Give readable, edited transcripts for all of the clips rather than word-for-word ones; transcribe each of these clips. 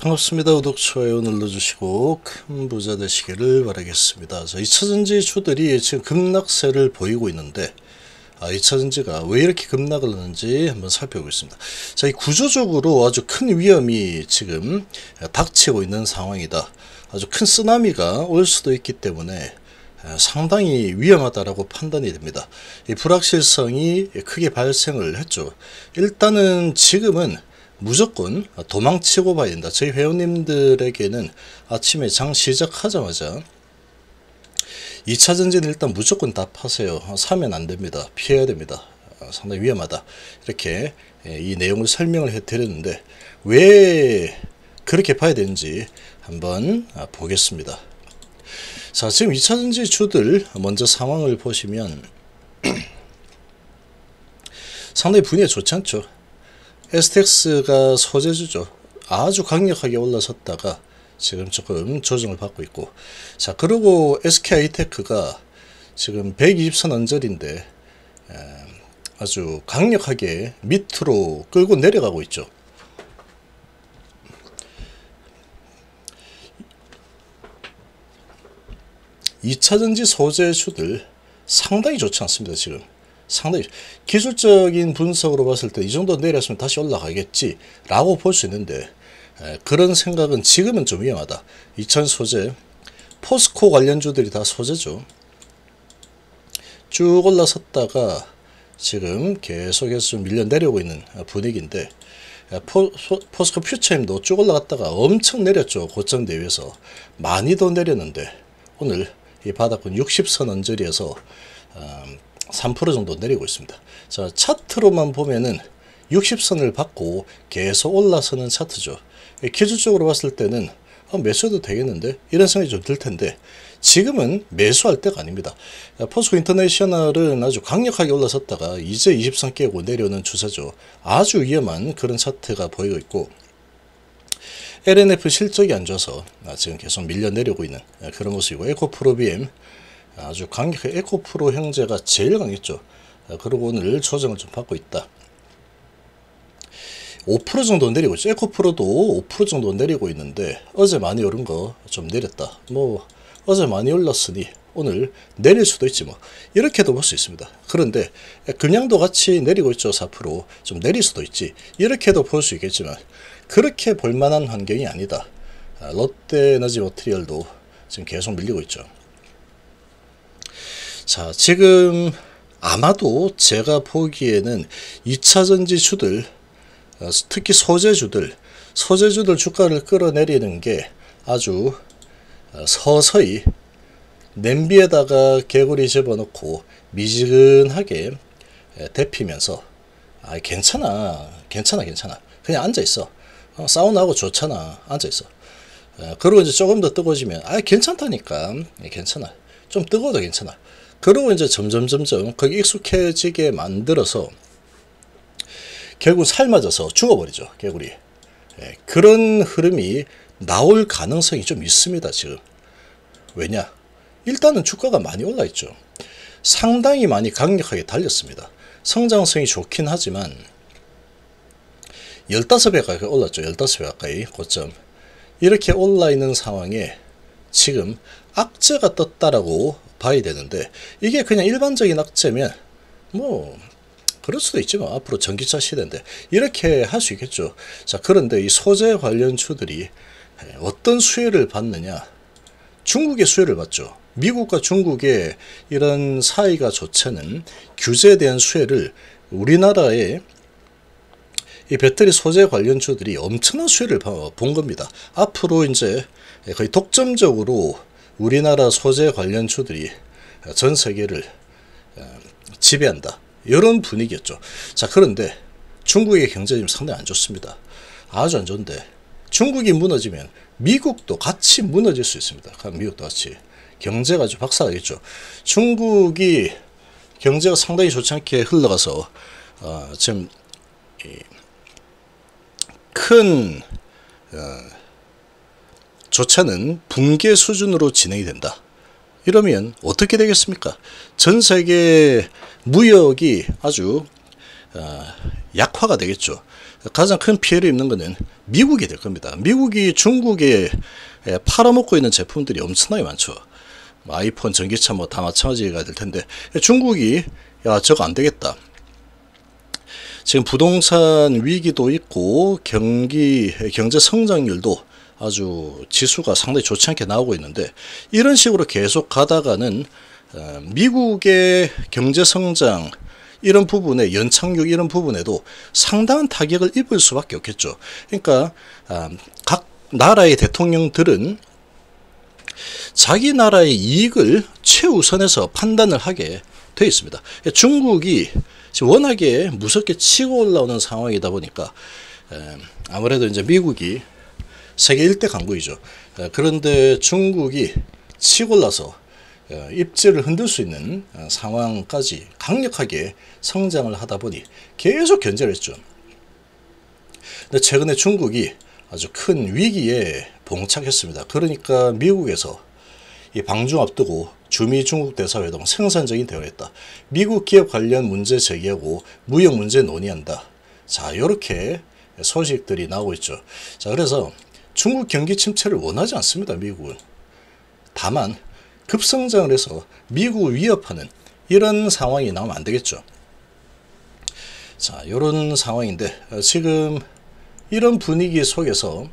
반갑습니다. 구독, 좋아요 눌러주시고 큰 부자 되시기를 바라겠습니다. 자, 2차전지 주들이 지금 급락세를 보이고 있는데 2차전지가 왜 이렇게 급락을 하는지 한번 살펴보겠습니다. 자, 이 구조적으로 아주 큰 위험이 지금 닥치고 있는 상황이다. 아주 큰 쓰나미가 올 수도 있기 때문에 상당히 위험하다라고 판단이 됩니다. 이 불확실성이 크게 발생을 했죠. 일단은 지금은 무조건 도망치고 봐야 된다. 저희 회원님들에게는 아침에 장 시작하자마자 2차전지는 일단 무조건 다 파세요. 사면 안 됩니다. 피해야 됩니다. 상당히 위험하다. 이렇게 이 내용을 설명을 해 드렸는데 왜 그렇게 봐야 되는지 한번 보겠습니다. 자, 지금 2차전지 주들 먼저 상황을 보시면 상당히 분위기가 좋지 않죠. STX가 소재주죠. 아주 강력하게 올라섰다가 지금 조금 조정을 받고 있고, 자, 그리고 SK하이테크가 지금 120선 언저리인데 아주 강력하게 밑으로 끌고 내려가고 있죠. (2차전지) 소재주들 상당히 좋지 않습니다. 지금 상당히 기술적인 분석으로 봤을 때 이 정도 내렸으면 다시 올라가겠지 라고 볼 수 있는데, 그런 생각은 지금은 좀 위험하다. 2000 소재, 포스코 관련주들이 다 소재죠. 쭉 올라섰다가 지금 계속해서 좀 밀려 내려오고 있는 분위기인데, 포스코 퓨처임도 쭉 올라갔다가 엄청 내렸죠. 고점 대비해서 많이도 내렸는데 오늘 이 바닥은 60선 언저리에서 3% 정도 내리고 있습니다. 자, 차트로만 보면은 60선을 받고 계속 올라서는 차트죠. 기술적으로 봤을 때는 매수해도 되겠는데 이런 생각이 좀 들 텐데 지금은 매수할 때가 아닙니다. 포스코 인터내셔널은 아주 강력하게 올라섰다가 이제 20선 깨고 내려오는 추세죠. 아주 위험한 그런 차트가 보이고 있고, LNF 실적이 안 좋아서 지금 계속 밀려 내려오고 있는 그런 모습이고, 에코프로비엠 아주 강력한 에코프로 형제가 제일 강했죠. 그리고 오늘 조정을 좀 받고 있다. 5% 정도 내리고 있죠. 에코프로도 5% 정도 내리고 있는데 어제 많이 오른 거 좀 내렸다. 뭐 어제 많이 올랐으니 오늘 내릴 수도 있지 뭐, 이렇게도 볼 수 있습니다. 그런데 그냥도 같이 내리고 있죠. 4% 좀 내릴 수도 있지, 이렇게도 볼 수 있겠지만 그렇게 볼만한 환경이 아니다. 롯데에너지 머티리얼도 지금 계속 밀리고 있죠. 자, 지금 아마도 제가 보기에는 2차전지 주들, 특히 소재주들 주가를 끌어내리는 게 아주 서서히 냄비에다가 개구리 집어넣고 미지근하게 데피면서 괜찮아 그냥 앉아있어, 사우나하고 좋잖아, 앉아있어. 그리고 이제 조금 더 뜨거워지면 괜찮다니까, 괜찮아, 좀 뜨거워도 괜찮아. 그리고 이제 점점 거기 익숙해지게 만들어서 결국 삶아져서 죽어버리죠, 개구리. 그런 흐름이 나올 가능성이 좀 있습니다. 지금 왜냐, 일단은 주가가 많이 올라 있죠. 상당히 많이 강력하게 달렸습니다. 성장성이 좋긴 하지만 15배 가까이 올랐죠. 15배 가까이 고점. 이렇게 올라 있는 상황에 지금 악재가 떴다라고 봐야 되는데, 이게 그냥 일반적인 악재면 뭐 그럴 수도 있지 뭐, 앞으로 전기차 시대인데 이렇게 할 수 있겠죠. 자, 그런데 이 소재 관련주들이 어떤 수혜를 받느냐, 중국의 수혜를 받죠. 미국과 중국의 이런 사이가 좋지 않은 규제에 대한 수혜를 우리나라의 이 배터리 소재 관련주들이 엄청난 수혜를 본 겁니다. 앞으로 이제 거의 독점적으로 우리나라 소재 관련주들이 전 세계를 지배한다, 이런 분위기였죠. 자, 그런데 중국의 경제 지금 상당히 안 좋습니다. 아주 안 좋은데 중국이 무너지면 미국도 같이 무너질 수 있습니다. 미국도 같이 경제가 아주 박살나겠죠. 중국이 경제가 상당히 좋지 않게 흘러가서 지금 큰 좋지 않은 붕괴 수준으로 진행이 된다. 이러면 어떻게 되겠습니까? 전 세계 무역이 아주 약화가 되겠죠. 가장 큰 피해를 입는 것은 미국이 될 겁니다. 미국이 중국에 팔아먹고 있는 제품들이 엄청나게 많죠. 아이폰, 전기차 뭐 다 마찬가지가 될 텐데, 중국이 야 저거 안 되겠다. 지금 부동산 위기도 있고 경제 성장률도 아주 지수가 상당히 좋지 않게 나오고 있는데, 이런 식으로 계속 가다가는 미국의 경제 성장 이런 부분에 연착륙 이런 부분에도 상당한 타격을 입을 수밖에 없겠죠. 그러니까 각 나라의 대통령들은 자기 나라의 이익을 최우선해서 판단을 하게 되어 있습니다. 중국이 지금 워낙에 무섭게 치고 올라오는 상황이다 보니까 아무래도 이제 미국이 세계 1대 강국이죠. 그런데 중국이 치고 올라서 입지를 흔들 수 있는 상황까지 강력하게 성장을 하다 보니 계속 견제를 했죠. 근데 최근에 중국이 아주 큰 위기에 봉착했습니다. 그러니까 미국에서 이 방중 앞두고 주미 중국 대사회동 생산적인 대화를 했다. 미국 기업 관련 문제 제기하고 무역 문제 논의한다. 자, 이렇게 소식들이 나오고 있죠. 자, 그래서 중국 경기 침체를 원하지 않습니다. 미국은. 다만 급성장을 해서 미국을 위협하는 이런 상황이 나오면 안 되겠죠. 자, 이런 상황인데 지금 이런 분위기 속에서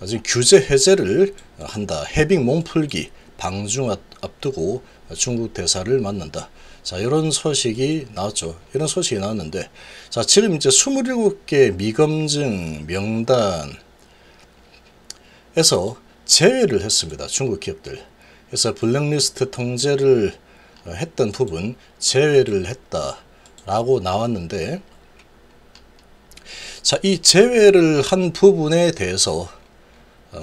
지금 규제 해제를 한다. 해빙 몸풀기 방중 앞두고 중국 대사를 만난다. 자, 이런 소식이 나왔죠. 이런 소식이 나왔는데, 자, 지금 이제 27개 미검증 명단에서 제외를 했습니다. 중국 기업들. 그래서 블랙리스트 통제를 했던 부분 제외를 했다라고 나왔는데, 자, 이 제외를 한 부분에 대해서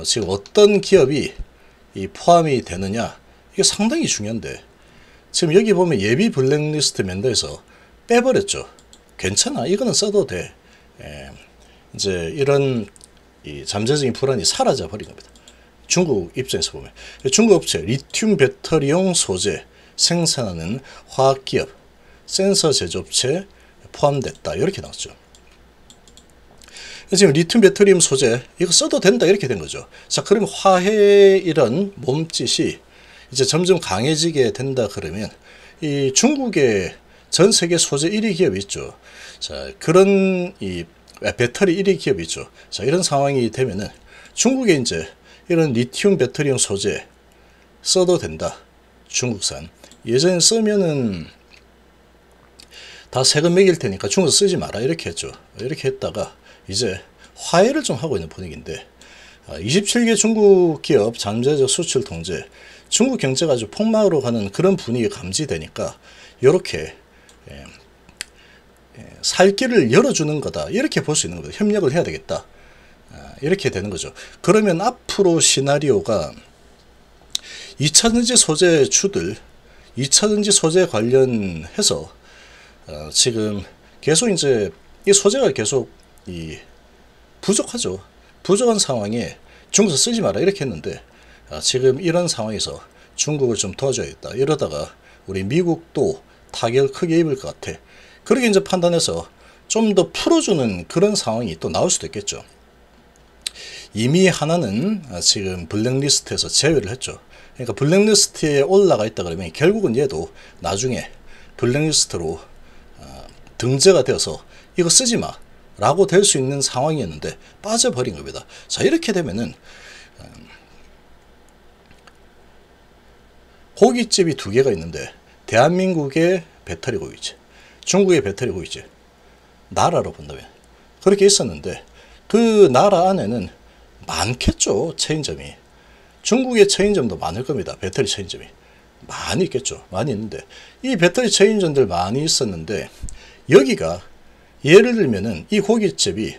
지금 어떤 기업이 포함이 되느냐, 이게 상당히 중요한데, 지금 여기 보면 예비 블랙리스트 명단에서 빼버렸죠. 괜찮아, 이거는 써도 돼. 이제 이런 잠재적인 불안이 사라져 버린 겁니다. 중국 입장에서 보면 중국 업체 리튬 배터리용 소재 생산하는 화학기업, 센서 제조업체 포함됐다, 이렇게 나왔죠. 지금 리튬 배터리um 소재 이거 써도 된다, 이렇게 된 거죠. 자, 그러면 화해 이런 몸짓이 이제 점점 강해지게 된다. 그러면 이 중국의 전 세계 소재 1위 기업이 있죠. 자, 그런 이 배터리 1위 기업이 있죠. 자, 이런 상황이 되면은 중국에 이제 이런 리튬 배터리용 소재 써도 된다. 중국산. 예전에 쓰면은 다 세금 매길 테니까 중국에서 쓰지 마라, 이렇게 했죠. 이렇게 했다가 이제 화해를 좀 하고 있는 분위기인데, 27개 중국 기업 잠재적 수출 통제, 중국 경제가 아주 폭망으로 가는 그런 분위기가 감지되니까 이렇게 살 길을 열어주는 거다, 이렇게 볼 수 있는 거죠. 협력을 해야 되겠다, 이렇게 되는 거죠. 그러면 앞으로 시나리오가 2차전지 소재주들, 2차전지 소재 관련해서 지금 계속 이제 이 소재가 계속 부족하죠. 부족한 상황에 중국에서 쓰지 마라, 이렇게 했는데, 지금 이런 상황에서 중국을 좀 도와줘야겠다, 이러다가 우리 미국도 타격을 크게 입을 것 같아. 그렇게 이제 판단해서 좀 더 풀어주는 그런 상황이 또 나올 수도 있겠죠. 이미 하나는 지금 블랙리스트에서 제외를 했죠. 그러니까 블랙리스트에 올라가 있다 그러면 결국은 얘도 나중에 블랙리스트로 등재가 되어서 이거 쓰지 마 라고 될 수 있는 상황이었는데 빠져버린 겁니다. 자, 이렇게 되면은 고깃집이 두 개가 있는데, 대한민국의 배터리 고깃집, 중국의 배터리 고깃집, 나라로 본다면 그렇게 있었는데, 그 나라 안에는 많겠죠, 체인점이. 중국의 체인점도 많을 겁니다. 배터리 체인점이 많이 있겠죠. 많이 있는데, 이 배터리 체인점들 많이 있었는데, 여기가 예를 들면은 이 고깃집이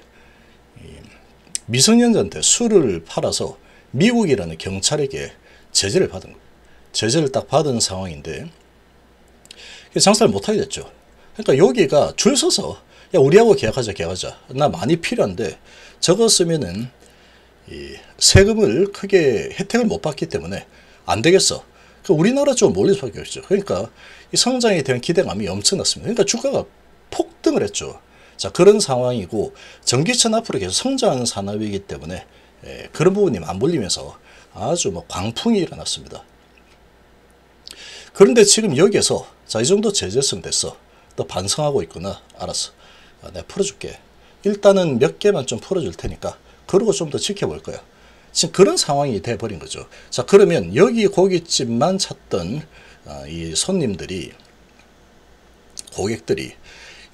미성년자한테 술을 팔아서 미국이라는 경찰에게 제재를 받은 거예요. 제재를 딱 받은 상황인데 장사를 못하게 됐죠. 그러니까 여기가 줄 서서 야, 우리하고 계약하자, 나 많이 필요한데, 저거 쓰면은 이 세금을 크게 혜택을 못 받기 때문에 안 되겠어. 우리나라 쪽으로 몰릴 수밖에 없죠. 그러니까 이 성장에 대한 기대감이 엄청났습니다. 그러니까 주가가 폭등을 했죠. 자, 그런 상황이고 전기차는 앞으로 계속 성장하는 산업이기 때문에 그런 부분이 맞물리면서 아주 뭐 광풍이 일어났습니다. 그런데 지금 여기에서 자, 이 정도 제재성 됐어. 너 반성하고 있구나. 알았어. 내가 풀어줄게. 일단은 몇 개만 좀 풀어줄 테니까 그러고 좀 더 지켜볼 거야. 지금 그런 상황이 돼버린 거죠. 자, 그러면 여기 고깃집만 찾던 이 손님들이, 고객들이,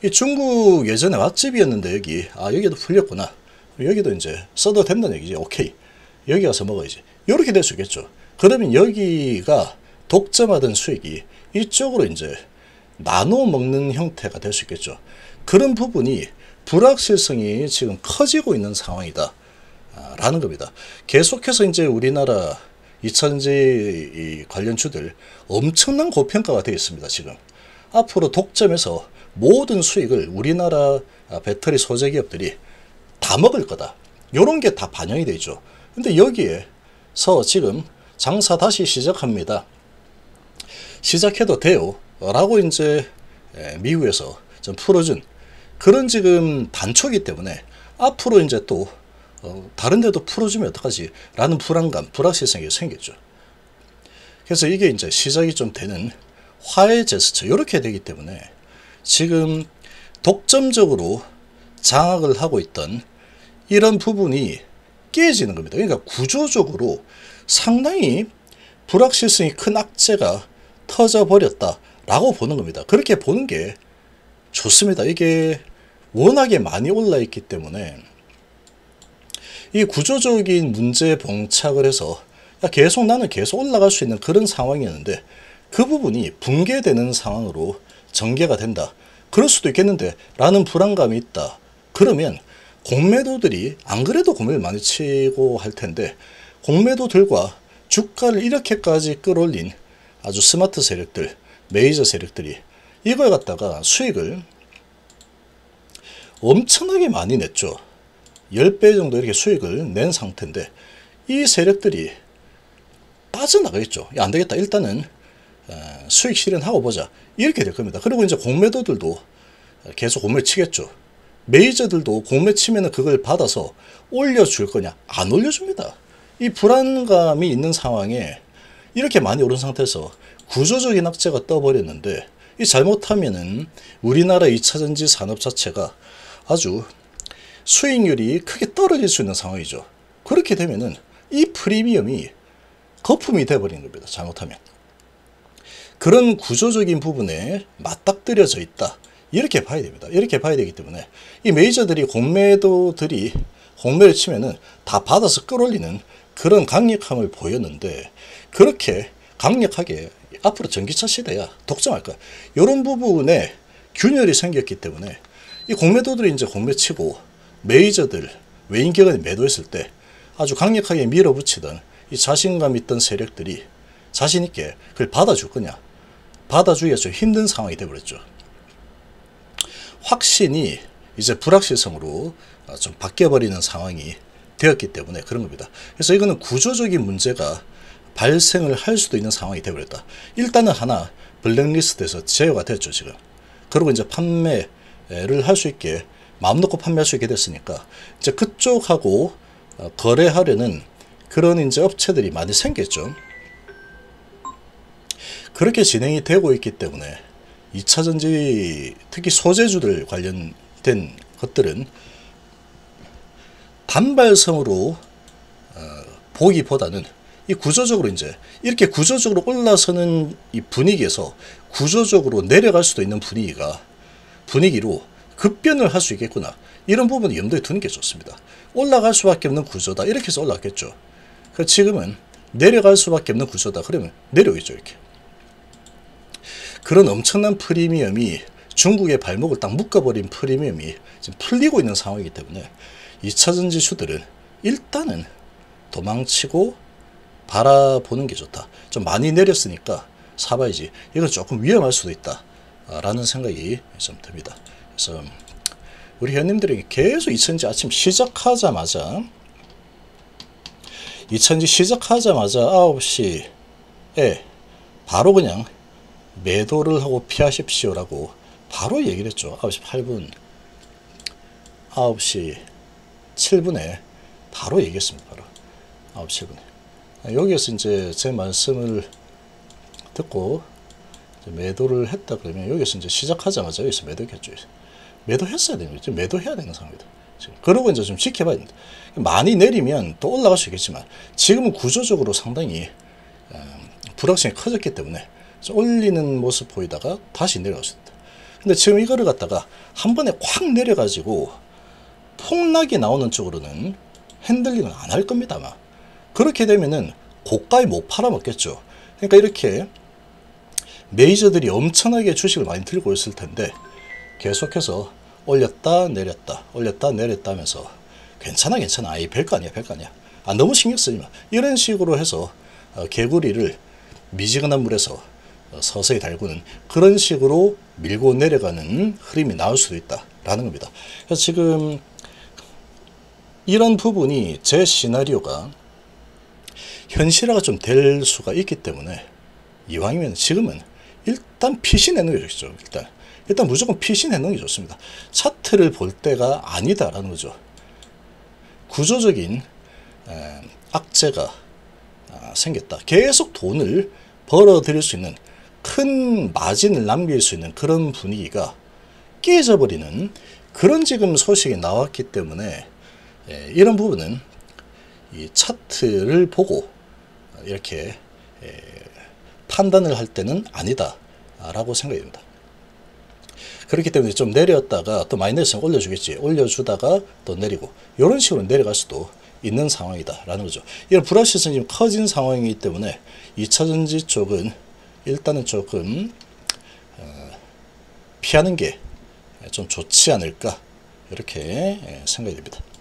이 중국 예전에 맛집이었는데 여기도 풀렸구나. 여기도 이제 써도 된다는 얘기지. 오케이. 여기 가서 먹어야지. 이렇게 될 수 있겠죠. 그러면 여기가 독점하던 수익이 이쪽으로 이제 나눠 먹는 형태가 될 수 있겠죠. 그런 부분이 불확실성이 지금 커지고 있는 상황이다. 라는 겁니다. 계속해서 이제 우리나라 2차전지 관련주들 엄청난 고평가가 되어 있습니다. 지금 앞으로 독점해서 모든 수익을 우리나라 배터리 소재 기업들이 다 먹을 거다. 요런 게 다 반영이 되죠. 근데 여기에서 지금 장사 다시 시작합니다. 시작해도 돼요. 라고 이제 미국에서 좀 풀어준 그런 지금 단초기 때문에 앞으로 이제 또 다른 데도 풀어주면 어떡하지? 라는 불안감, 불확실성이 생겼죠. 그래서 이게 이제 시작이 좀 되는 화해 제스처, 이렇게 되기 때문에 지금 독점적으로 장악을 하고 있던 이런 부분이 깨지는 겁니다. 그러니까 구조적으로 상당히 불확실성이 큰 악재가 터져버렸다라고 보는 겁니다. 그렇게 보는 게 좋습니다. 이게 워낙에 많이 올라있기 때문에 이 구조적인 문제에 봉착을 해서 나는 계속 올라갈 수 있는 그런 상황이었는데 그 부분이 붕괴되는 상황으로 전개가 된다. 그럴 수도 있겠는데 라는 불안감이 있다. 그러면 공매도들이 안 그래도 공매를 많이 치고 할 텐데 공매도들과 주가를 이렇게까지 끌어올린 아주 스마트 세력들, 메이저 세력들이 이걸 갖다가 수익을 엄청나게 많이 냈죠. 10배 정도 이렇게 수익을 낸 상태인데 이 세력들이 빠져나가겠죠. 야, 안 되겠다. 일단은 수익 실현하고 보자. 이렇게 될 겁니다. 그리고 이제 공매도들도 계속 공매 치겠죠. 메이저들도 공매 치면은 그걸 받아서 올려줄 거냐? 안 올려줍니다. 이 불안감이 있는 상황에 이렇게 많이 오른 상태에서 구조적인 악재가 떠버렸는데 이 잘못하면은 우리나라 2차전지 산업 자체가 아주 수익률이 크게 떨어질 수 있는 상황이죠. 그렇게 되면은 이 프리미엄이 거품이 돼버리는 겁니다. 잘못하면. 그런 구조적인 부분에 맞닥뜨려져 있다. 이렇게 봐야 됩니다. 이렇게 봐야 되기 때문에 이 메이저들이 공매도들이 공매를 치면은 다 받아서 끌어올리는 그런 강력함을 보였는데 그렇게 강력하게 앞으로 전기차 시대야 독점할 거야. 이런 부분에 균열이 생겼기 때문에 이 공매도들이 이제 공매치고 메이저들 외인기관이 매도했을 때 아주 강력하게 밀어붙이던 이 자신감 있던 세력들이 자신있게 그걸 받아줄 거냐? 받아주기가 좀 힘든 상황이 되어버렸죠. 확신이 이제 불확실성으로 좀 바뀌어버리는 상황이 되었기 때문에 그런 겁니다. 그래서 이거는 구조적인 문제가 발생을 할 수도 있는 상황이 되어버렸다. 일단은 하나 블랙리스트에서 제어가 됐죠 지금. 그리고 이제 판매를 할 수 있게 마음 놓고 판매할 수 있게 됐으니까 이제 그쪽하고 거래하려는 그런 이제 업체들이 많이 생겼죠. 그렇게 진행이 되고 있기 때문에 2차전지 특히 소재주들 관련된 것들은 단발성으로 보기보다는 이 구조적으로 이제 이렇게 구조적으로 올라서는 이 분위기에서 구조적으로 내려갈 수도 있는 분위기로 급변을 할 수 있겠구나. 이런 부분을 염두에 두는 게 좋습니다. 올라갈 수밖에 없는 구조다. 이렇게 해서 올라갔겠죠. 지금은 내려갈 수밖에 없는 구조다. 그러면 내려오겠죠. 이렇게. 그런 엄청난 프리미엄이 중국의 발목을 딱 묶어버린 프리미엄이 지금 풀리고 있는 상황이기 때문에 2차전지 슈들은 일단은 도망치고 바라보는 게 좋다. 좀 많이 내렸으니까 사봐야지. 이건 조금 위험할 수도 있다. 라는 생각이 좀 듭니다. 그래서 우리 회원님들이 계속 2차전지 아침 시작하자마자 9시 바로 그냥 매도를 하고 피하십시오라고 바로 얘기를 했죠. 9시 8분, 9시 7분에 바로 얘기했습니다. 바로 9시 7분에. 여기에서 이제 제 말씀을 듣고 매도를 했다 그러면 여기서 이제 시작하자마자 여기서 매도했겠죠. 매도했어야 됩니다. 지금 매도해야 되는 상황입니다. 그러고 이제 좀 지켜봐야 됩니다. 많이 내리면 또 올라갈 수 있겠지만 지금은 구조적으로 상당히 불확실성이 커졌기 때문에 올리는 모습 보이다가 다시 내려갈 수 있다. 근데 지금 이거를 갖다가 한 번에 확 내려가지고 폭락이 나오는 쪽으로는 핸들링을 안 할 겁니다. 아마. 그렇게 되면은 고가에 못 팔아먹겠죠. 그러니까 이렇게 메이저들이 엄청나게 주식을 많이 들고 있을 텐데 계속해서 올렸다 내렸다 올렸다 내렸다 하면서 괜찮아 이 별거 아니야 너무 신경 쓰지 마 이런 식으로 해서 개구리를 미지근한 물에서 서서히 달구는 그런 식으로 밀고 내려가는 흐름이 나올 수도 있다라는 겁니다. 그래서 지금 이런 부분이 제 시나리오가 현실화가 좀 될 수가 있기 때문에 이왕이면 지금은 일단 피신해놓는 게 좋죠. 일단 무조건 피신해놓는 게 좋습니다. 차트를 볼 때가 아니다라는 거죠. 구조적인 악재가 생겼다. 계속 돈을 벌어들일 수 있는 큰 마진을 남길 수 있는 그런 분위기가 깨져버리는 그런 지금 소식이 나왔기 때문에 이런 부분은 이 차트를 보고 이렇게 판단을 할 때는 아니다 라고 생각이 됩니다. 그렇기 때문에 좀 내렸다가 또 많이 내렸으면 올려주겠지. 올려주다가 또 내리고 이런 식으로 내려갈 수도 있는 상황이다 라는 거죠. 이런 불확실성이 좀 커진 상황이기 때문에 2차전지 쪽은 일단은 조금 피하는 게 좀 좋지 않을까 이렇게 생각이 됩니다.